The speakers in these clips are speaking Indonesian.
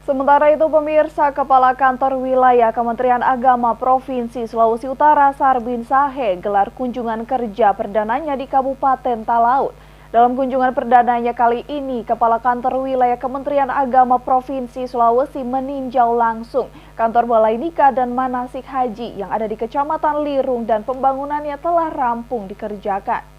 Sementara itu, pemirsa, Kepala Kantor Wilayah Kementerian Agama Provinsi Sulawesi Utara Sarbin Sahe gelar kunjungan kerja perdananya di Kabupaten Talaut. Dalam kunjungan perdananya kali ini, Kepala Kantor Wilayah Kementerian Agama Provinsi Sulawesi meninjau langsung kantor Balai Nikah dan Manasik Haji yang ada di Kecamatan Lirung dan pembangunannya telah rampung dikerjakan.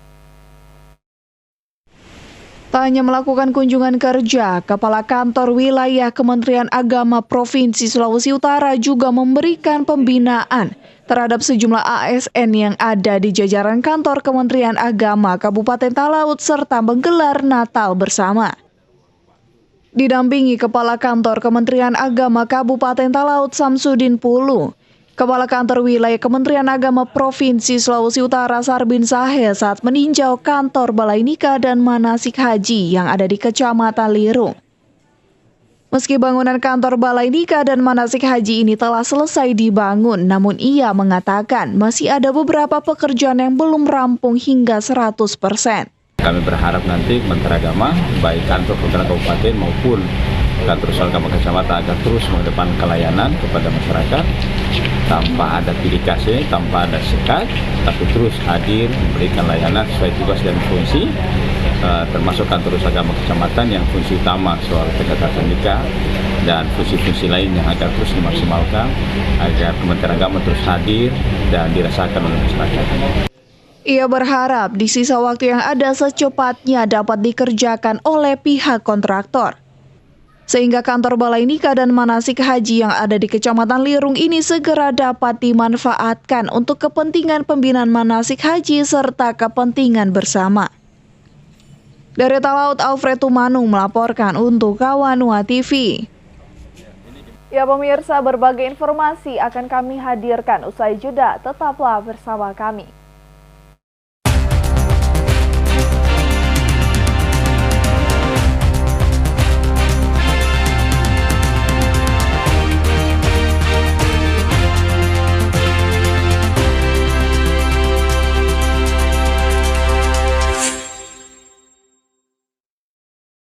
Tak hanya melakukan kunjungan kerja, Kepala Kantor Wilayah Kementerian Agama Provinsi Sulawesi Utara juga memberikan pembinaan terhadap sejumlah ASN yang ada di jajaran kantor Kementerian Agama Kabupaten Talaut serta menggelar Natal bersama. Didampingi Kepala Kantor Kementerian Agama Kabupaten Talaut Samsudin Pulu, Kepala Kantor Wilayah Kementerian Agama Provinsi Sulawesi Utara Sarbin Sahe saat meninjau kantor Balai Nikah dan Manasik Haji yang ada di Kecamatan Lirung. Meski bangunan kantor Balai Nikah dan Manasik Haji ini telah selesai dibangun, namun ia mengatakan masih ada beberapa pekerjaan yang belum rampung hingga 100%. Kami berharap nanti Kementerian Agama, baik kantor Kementerian Kabupaten maupun kantor usaha agama kecamatan agar terus mengedepankan layanan kepada masyarakat tanpa ada pilih kasih, tanpa ada sekat, tapi terus hadir memberikan layanan sesuai tugas dan fungsi, termasuk kantor usaha agama kecamatan yang fungsi utama soal pencatatan nikah dan fungsi-fungsi lainnya agar terus dimaksimalkan agar Kementerian Agama terus hadir dan dirasakan oleh masyarakat. Ia berharap di sisa waktu yang ada secepatnya dapat dikerjakan oleh pihak kontraktor, sehingga kantor Balai Nikah dan Manasik Haji yang ada di Kecamatan Lirung ini segera dapat dimanfaatkan untuk kepentingan pembinaan manasik haji serta kepentingan bersama. Dari Talaut, Alfred Tumanung melaporkan untuk Kawanua TV. Ya pemirsa, berbagai informasi akan kami hadirkan usai jeda, tetaplah bersama kami.